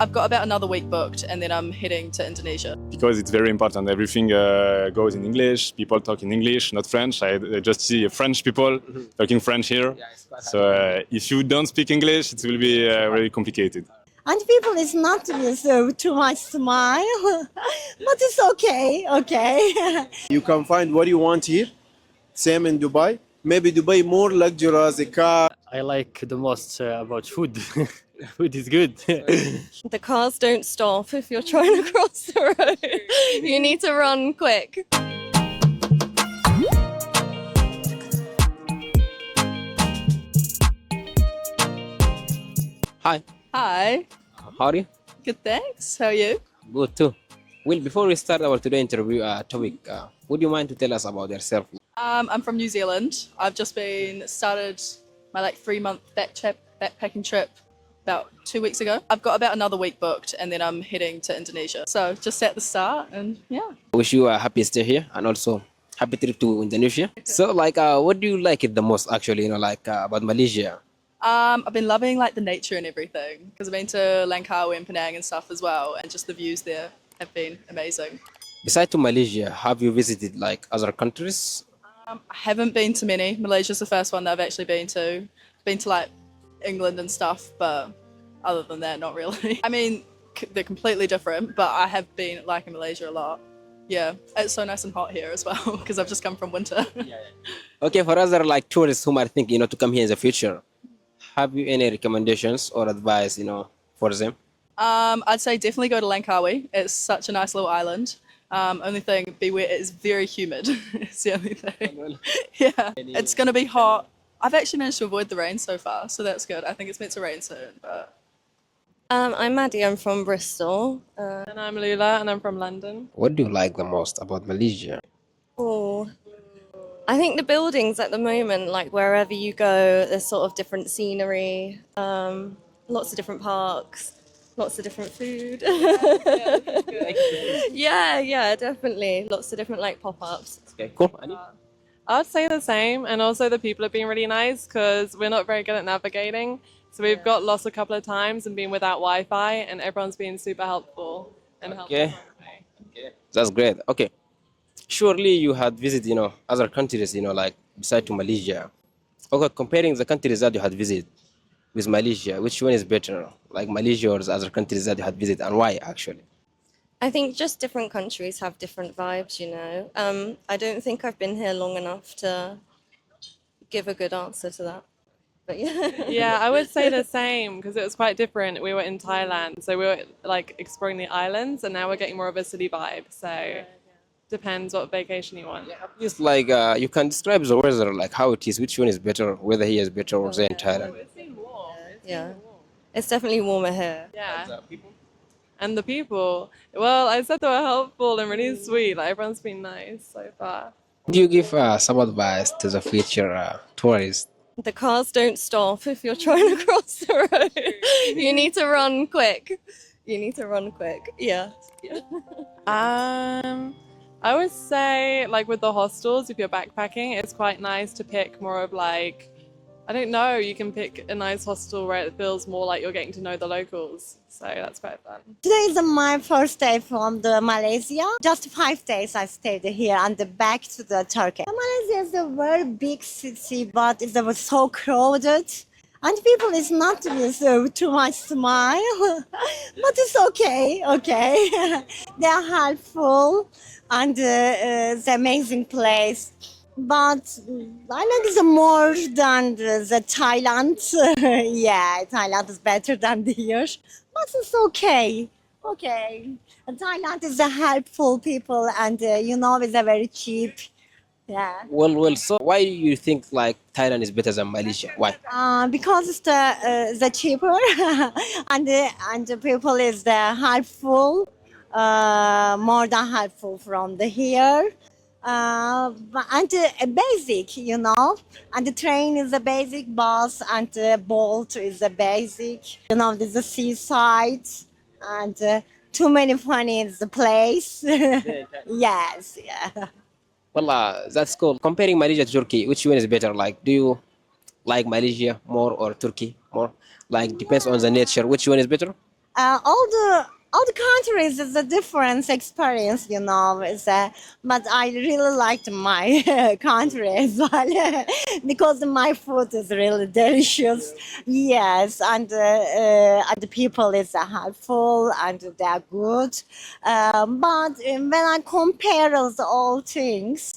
I've got about another week booked and then I'm heading to Indonesia. Because it's very important. Everything goes in English. People talk in English, not French. I just see French people talking French here. So if you don't speak English, it will be very complicated. And people is not so too much smile, but it's okay, okay. You can find what you want here. Same in Dubai. Maybe Dubai more luxurious, a car. I like the most about food. Food is good. The cars don't stop if you're trying to cross the road. You need to run quick. Hi, Hi, how are you? good thanks. How are you? Good too. Well, before we start our today interview topic, would you mind to tell us about yourself? I'm from New Zealand. I've just started my 3-month backpacking trip about 2 weeks ago. I've got about another week booked and then I'm heading to Indonesia. So just at the start and yeah. Wish you a happy stay here and also happy trip to Indonesia. So, what do you like it the most actually? About Malaysia. I've been loving the nature and everything because I've been to Langkawi and Penang and stuff as well, and just the views there have been amazing. Besides to Malaysia, have you visited other countries? I haven't been to many. Malaysia's the first one that I've actually been to. Been to England and stuff, but other than that, not really. I mean, they're completely different, but I have been liking Malaysia a lot. Yeah, it's so nice and hot here as well because I've just come from winter. Okay, for other tourists who might think to come here in the future, have you any recommendations or advice for them? I'd say definitely go to Langkawi. It's such a nice little island. Only thing, beware, it is very humid. It's the only thing. Yeah, it's going to be hot. I've actually managed to avoid the rain so far, so that's good. I think it's meant to rain soon, but... I'm Maddie, I'm from Bristol. And I'm Lula, and I'm from London. What do you like the most about Malaysia? Oh, I think the buildings at the moment, wherever you go, there's sort of different scenery, lots of different parks, lots of different food. Yeah, definitely. Lots of different pop-ups. Okay, cool. Annie? I'd say the same, and also the people have been really nice because we're not very good at navigating. So we've got lost a couple of times and been without Wi-Fi, and everyone's been super helpful and Okay. That's great. Okay. Surely you had visited, other countries, beside to Malaysia. Okay, comparing the countries that you had visited with Malaysia, which one is better? Malaysia or the other countries that you had visited, and why actually? I think just different countries have different vibes, I don't think I've been here long enough to give a good answer to that. But yeah. Yeah, I would say the same because it was quite different. We were in Thailand, so we were exploring the islands, and now we're getting more of a city vibe. So depends what vacation you want. At least you can describe the weather, how it is, which one is better, whether here is better or there in Thailand. It's been warm. Yeah, it's definitely warmer here. Yeah. And the people, well, I said they were helpful and really sweet. everyone's been nice so far. Do you give some advice to the future tourists? The cars don't stop if you're trying to cross the road. You need to run quick. Yeah. I would say with the hostels, if you're backpacking, it's quite nice to pick more of I don't know, you can pick a nice hostel where it feels more like you're getting to know the locals. So that's quite fun. Today is my first day from Malaysia. Just 5 days I stayed here and back to Turkey. Malaysia is a very big city, but it was so crowded. And people is not so too much smile, but it's okay. They are helpful and it's an amazing place. But Thailand is more than the Thailand. Yeah, Thailand is better than here. But it's okay. And Thailand is a helpful people and it's a very cheap. Yeah. Well. So why do you think Thailand is better than Malaysia? Why? Because it's the cheaper and the people is helpful, more than helpful from here. And basic, and the train is a basic, bus and boat is a basic. There's a seaside and too many fun is the place. Yes, yeah. Well, that's cool. Comparing Malaysia to Turkey, which one is better? Do you like Malaysia more or Turkey more? Depends on the nature. Which one is better? all the countries is a different experience, you know. But I really liked my country as well because my food is really delicious. Yes, and the people is helpful and they are good. But when I compare all things,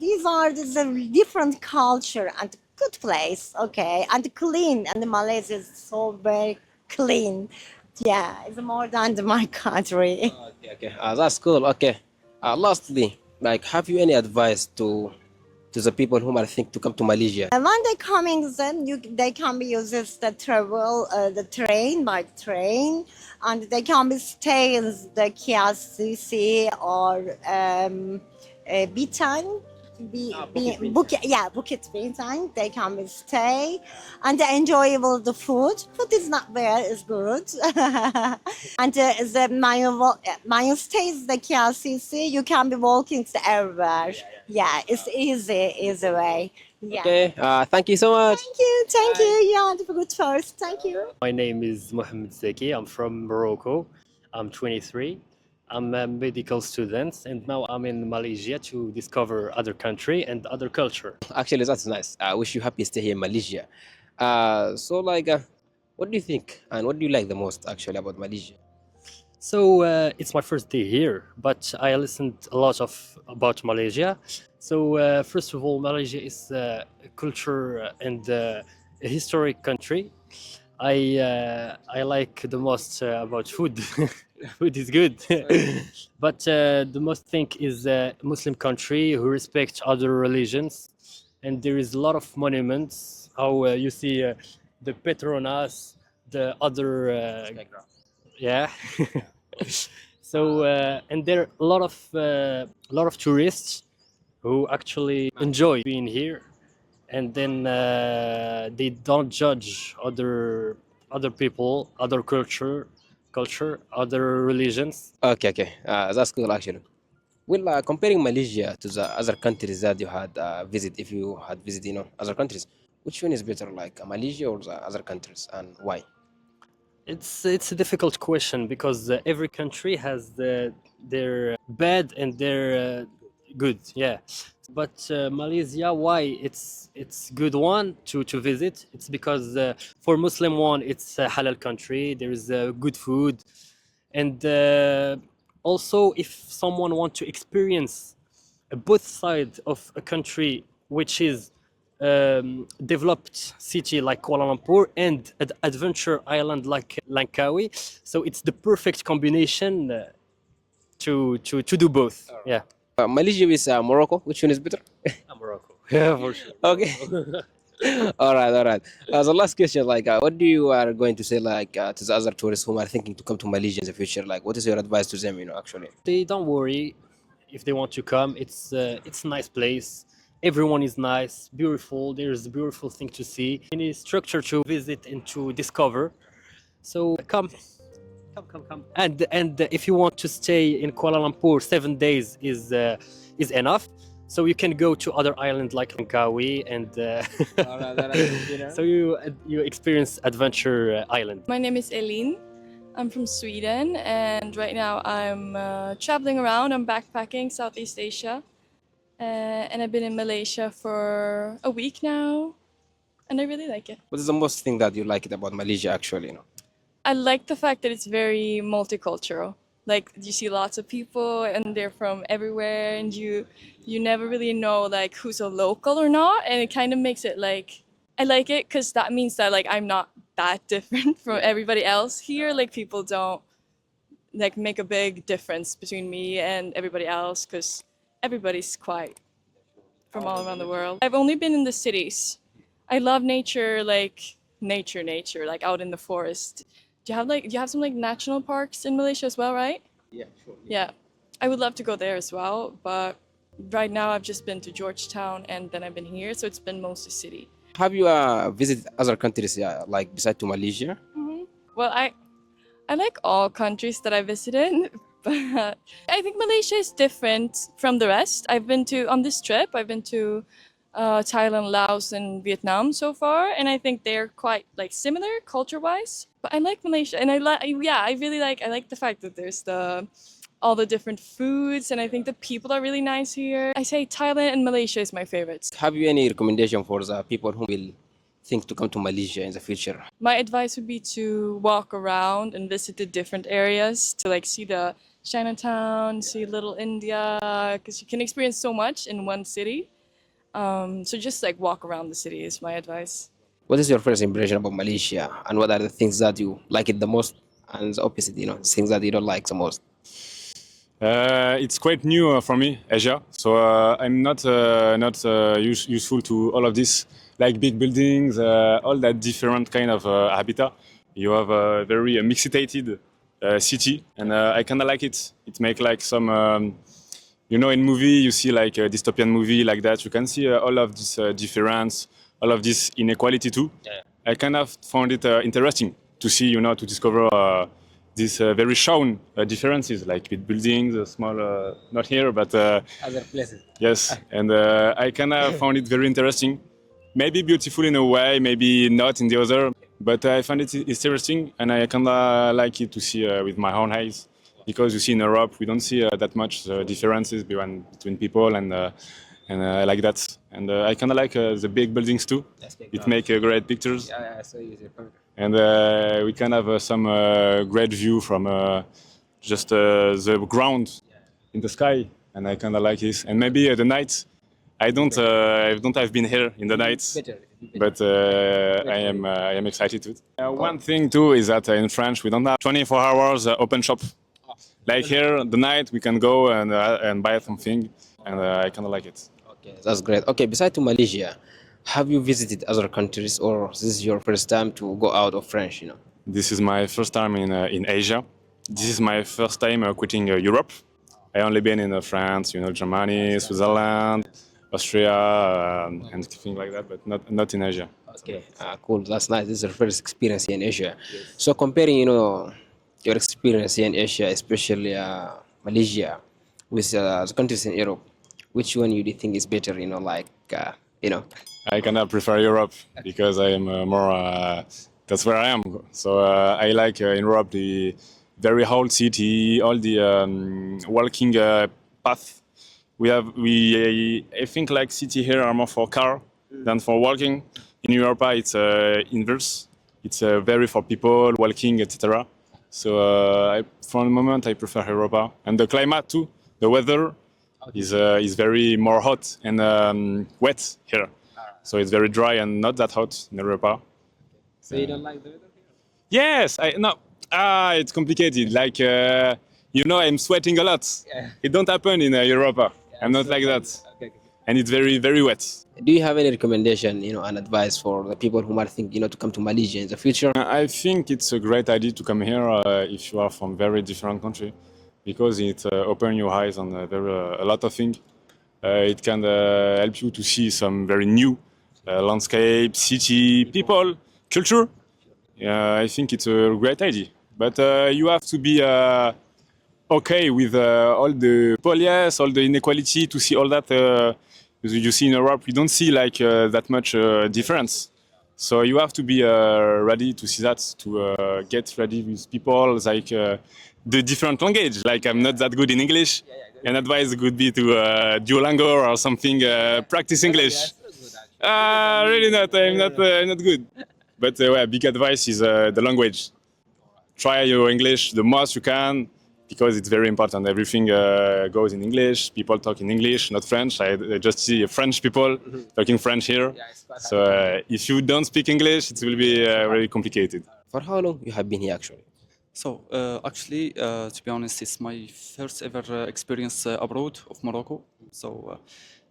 these are the different culture and good place, okay, and clean. And Malaysia is so very clean. Yeah, it's more than my country. Okay. That's cool. Okay. Lastly, like, have you any advice to the people who might think to come to Malaysia? And when they coming, then they can be uses the travel, the train by train, and they can be stay in the KLCC or Bintang. Bukit Bintang. They can be stay and they enjoyable the food. Food is not bad, it's good. And when you stay in the KLCC, you can be walking to everywhere. Yeah, it's easy way. Yeah. Okay. Thank you so much. Thank you. Yeah, have a good first. Thank you. My name is Mohammed Zeki. I'm from Morocco. I'm 23. I'm a medical student, and now I'm in Malaysia to discover other country and other culture. Actually, that's nice. I wish you happy stay here in Malaysia. So like, what do you think and what do you like the most actually about Malaysia? So it's my first day here, but I listened a lot about Malaysia. So first of all, Malaysia is a culture and a historic country. I like the most about food. Food is good, but the most thing is a Muslim country who respects other religions, and there is a lot of monuments. How you see the Petronas, the other, yeah. So and there are a lot of tourists who actually enjoy being here, and then they don't judge other people, other culture, other religions. Okay. That's cool actually. Well, comparing Malaysia to the other countries that you had visit, if you had visited, other countries, which one is better, like Malaysia or the other countries, and why? It's a difficult question because every country has their bad and their good, yeah. But Malaysia, why it's good one to visit? It's because for Muslim one, it's a halal country. There is good food, and also if someone want to experience both sides of a country, which is developed city like Kuala Lumpur and an adventure island like Langkawi, so it's the perfect combination to do both. Yeah. Malaysia is Morocco. Which one is better? Morocco. Yeah, for sure. Okay. All right. The last question, like, what do you are going to say, like, to the other tourists who are thinking to come to Malaysia in the future? Like, what is your advice to them? Actually. They don't worry if they want to come. It's a nice place. Everyone is nice, beautiful. There's a beautiful thing to see. Any structure to visit and to discover. So come. And if you want to stay in Kuala Lumpur, 7 days is enough. So you can go to other islands like Langkawi and so you experience adventure island. My name is Eileen. I'm from Sweden, and right now I'm traveling around. I'm backpacking Southeast Asia, and I've been in Malaysia for a week now, and I really like it. What is the most thing that you like it about Malaysia? Actually, I like the fact that it's very multicultural. Like, you see lots of people and they're from everywhere, and you never really know like who's a local or not, and it kind of makes it like, I like it because that means that like I'm not that different from everybody else here. Like, people don't like make a big difference between me and everybody else because everybody's quite from all around the world. I've only been in the cities. I love nature, like nature, like out in the forest. Do you have some like national parks in Malaysia as well, right? yeah, sure. Yeah. I would love to go there as well, but right now I've just been to Georgetown and then I've been here, so it's been mostly city. Have you visited other countries, like beside to Malaysia? Well, I like all countries that I visited, but I think Malaysia is different from the rest. On this trip, I've been to Thailand, Laos, and Vietnam so far, and I think they're quite like similar culture-wise. But I like Malaysia, and I like the fact that there's all the different foods, and I think the people are really nice here. I say Thailand and Malaysia is my favorites. Have you any recommendation for the people who will think to come to Malaysia in the future? My advice would be to walk around and visit the different areas to like see the Chinatown, see Little India, because you can experience so much in one city. So just like walk around the city is my advice. What is your first impression about Malaysia, and what are the things that you like it the most, and the opposite, things that you don't like the most? It's quite new for me, Asia. So I'm not useful to all of this, like big buildings, all that different kind of habitat. You have a very mixitated city, and I kind of like it. It makes like some, in movie you see like a dystopian movie like that. You can see all of this difference, all of this inequality too. Yeah. I kind of found it interesting to see, to discover. These very shown differences, like with buildings, small, not here, but Other places. yes. And I kind of found it very interesting. Maybe beautiful in a way, maybe not in the other. But I find it interesting, and I kind of like it to see with my own eyes. Because you see in Europe, we don't see that much differences between people, and I like that. And I kind of like the big buildings too. It makes great pictures. Yeah, so easy. And we can have some great view from just the ground in the sky, and I kind of like this. And maybe the night, I don't have been here in the night, but I am excited to it. One thing too is that in France we don't have 24 hours open shop. Like here, the night we can go and buy something, and I kind of like it. Okay, that's great. Okay, besides to Malaysia, have you visited other countries, or this is your first time to go out of France? This is my first time in Asia. This is my first time quitting Europe. I only been in France, Germany, Switzerland, Austria, and things like that, but not in Asia. Okay, cool. That's nice. This is your first experience here in Asia. So comparing, your experience here in Asia, especially Malaysia, with the countries in Europe, which one you do think is better? I kind of prefer Europe because I am more. That's where I am. So I like in Europe the very old city, all the walking path. I think like city here are more for car than for walking. In Europe, it's inverse. It's very for people walking, etc. So for the moment, I prefer Europa, and the climate too. The weather is very more hot and wet here. So it's very dry and not that hot in Europa. So you don't like the weather? Yes, it's complicated. Like I'm sweating a lot. Yeah. It don't happen in Europa. I'm not like that. Okay. And it's very, very wet. Do you have any recommendation, and advice for the people who might think, to come to Malaysia in the future? I think it's a great idea to come here if you are from very different country, because it opens your eyes on a lot of things. It can help you to see some very new landscape, city, people, culture. I think it's a great idea. But you have to be okay with all the police, all the inequality, to see all that. You see in Europe, you don't see like that much difference. So you have to be ready to see that, to get ready with people, like the different language. Like I'm not that good in English. And advice would be to Duolingo or something, practice English. Really not. I'm not good. But big advice is the language. Try your English the most you can, because it's very important. Everything goes in English. People talk in English, not French. I just see French people talking French here. So if you don't speak English, it will be very complicated. For how long you have been here actually? So actually, to be honest, it's my first ever experience abroad of Morocco. So,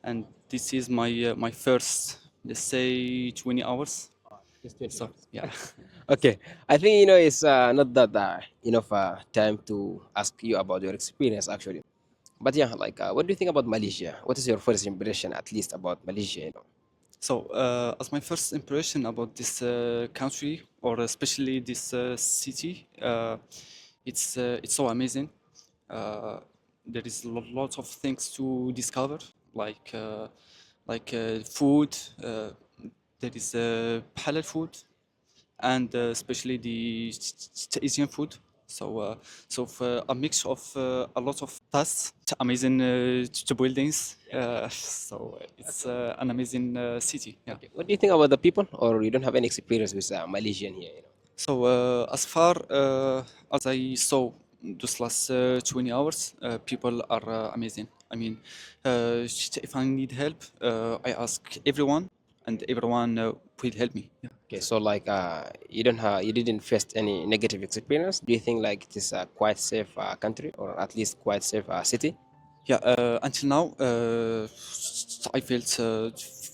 and this is my first, let's say, 20 hours. So yeah. Okay, I think it's not that enough time to ask you about your experience actually. But yeah, like what do you think about Malaysia? What is your first impression, at least, about Malaysia? So as my first impression about this country, or especially this city, it's so amazing. There is lots of things to discover, like food. There is halal food, and especially the Asian food. A mix of a lot of tasks, amazing buildings. It's an amazing city. Yeah. What do you think about the people, or you don't have any experience with Malaysian here? As far as I saw those last 20 hours, people are amazing. I mean, if I need help, I ask everyone, and everyone will help me. Yeah. Okay, so like you didn't face any negative experience. Do you think like it is a quite safe country, or at least quite safe city? Yeah, until now, I felt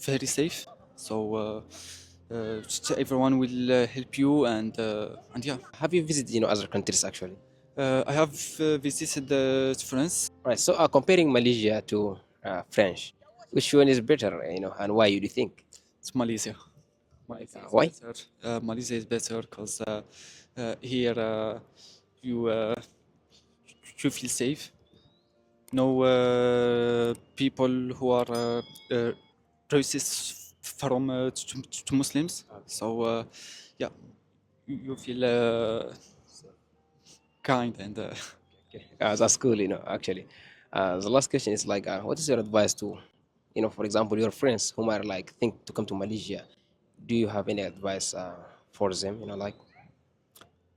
very safe. Everyone will help you, and yeah. Have you visited other countries actually? I have visited France. Right. So comparing Malaysia to French, which one is better? And why do you think? It's Malaysia. Malaysia is Why? better. Malaysia is better because here you you feel safe. No people who are racist from to Muslims. So yeah, you feel kind and. Okay. That's cool, actually. The last question is like, what is your advice to, for example, your friends who might like think to come to Malaysia? Do you have any advice for them, like?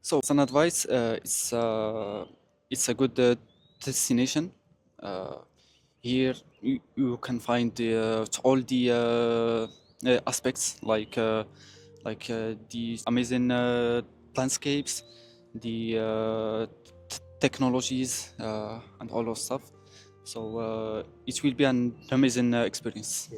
So as an advice, it's a good destination. Here you can find all the aspects like the amazing landscapes, the technologies, and all those stuff. So it will be an amazing experience.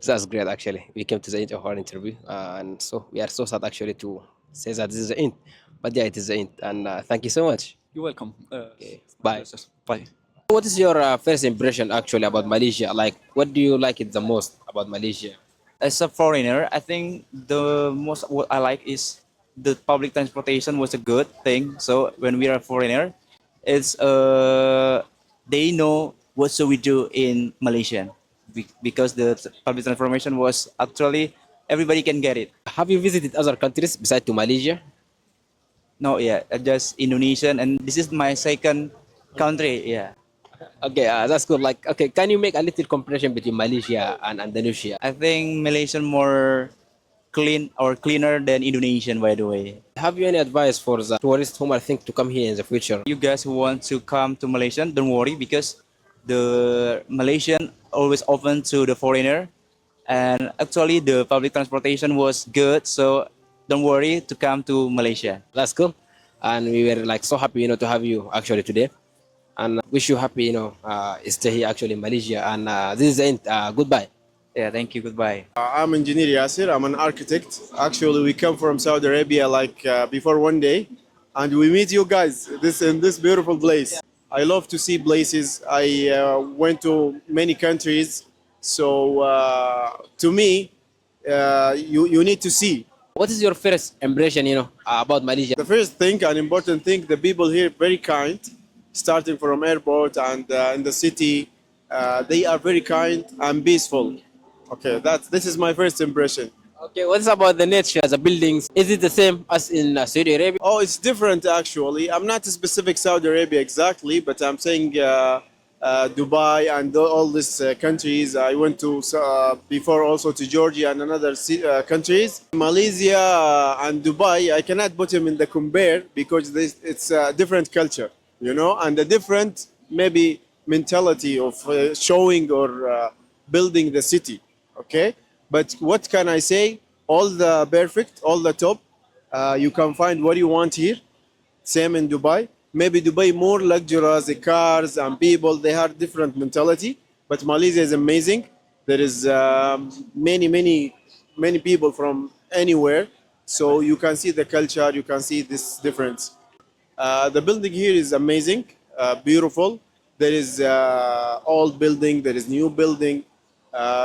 That's great, actually. We came to the end of our interview, and so we are so sad actually to say that this is the end. But yeah, it is the end, and thank you so much. You're welcome. Okay. Bye. Bye. What is your first impression actually about Malaysia? Like, what do you like it the most about Malaysia? As a foreigner, I think the most what I like is the public transportation was a good thing. So when we are a foreigner, it's they know what should we do in Malaysia because the public transportation was actually everybody can get it. Have you visited other countries besides to Malaysia? No, yeah, just Indonesian, and this is my second country. Yeah. Okay, that's good. Like, okay, can you make a little comparison between Malaysia and Indonesia? I think Malaysian more clean or cleaner than Indonesian, by the way. Have you any advice for the tourists who might think to come here in the future? You guys who want to come to Malaysia, don't worry because the Malaysian always open to the foreigner, and actually the public transportation was good, so don't worry to come to Malaysia. That's cool, and we were like so happy, to have you actually today, and wish you happy, stay here actually in Malaysia. And this is the end. Goodbye. Yeah, thank you. Goodbye. I'm Engineer Yasir. I'm an architect. Actually, we come from Saudi Arabia like before one day, and we meet you guys in this beautiful place. I love to see places. I went to many countries, so to me, you need to see. What is your first impression, about Malaysia? The first thing, an important thing, the people here very kind, starting from airport and in the city, they are very kind and peaceful. Okay, this is my first impression. Okay, what is about the nature, the buildings? Is it the same as in Saudi Arabia? Oh, it's different actually. I'm not specific Saudi Arabia exactly, but I'm saying Dubai and all these countries. I went to before also to Georgia and another countries. Malaysia and Dubai, I cannot put them in the compare because it's a different culture, and a different maybe mentality of showing or building the city. Okay. But what can I say? All the perfect, all the top. You can find what you want here. Same in Dubai. Maybe Dubai more luxurious, the cars and people. They have different mentality. But Malaysia is amazing. There is many people from anywhere. So you can see the culture. You can see this difference. The building here is amazing, beautiful. There is old building. There is new building.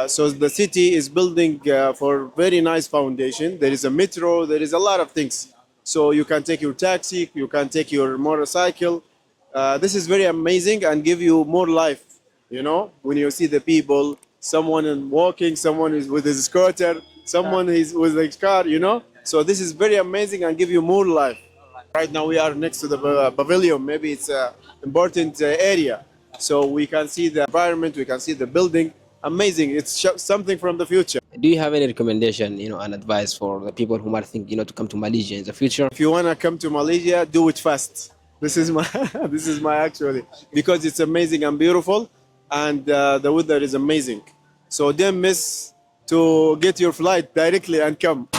So the city is building for very nice foundation. There is a metro, there is a lot of things. So you can take your taxi, you can take your motorcycle. This is very amazing and give you more life, when you see the people, someone is walking, someone is with his scooter, someone is with his car, So this is very amazing and give you more life. Right now we are next to the pavilion. Maybe it's an important area. So we can see the environment, we can see the building. Amazing. It's something from the future. Do you have any recommendation, and advice for the people who might think, to come to Malaysia in the future? If you want to come to Malaysia, do it fast. This is my this is my actually, because it's amazing and beautiful, and the weather is amazing. So don't miss to get your flight directly and come.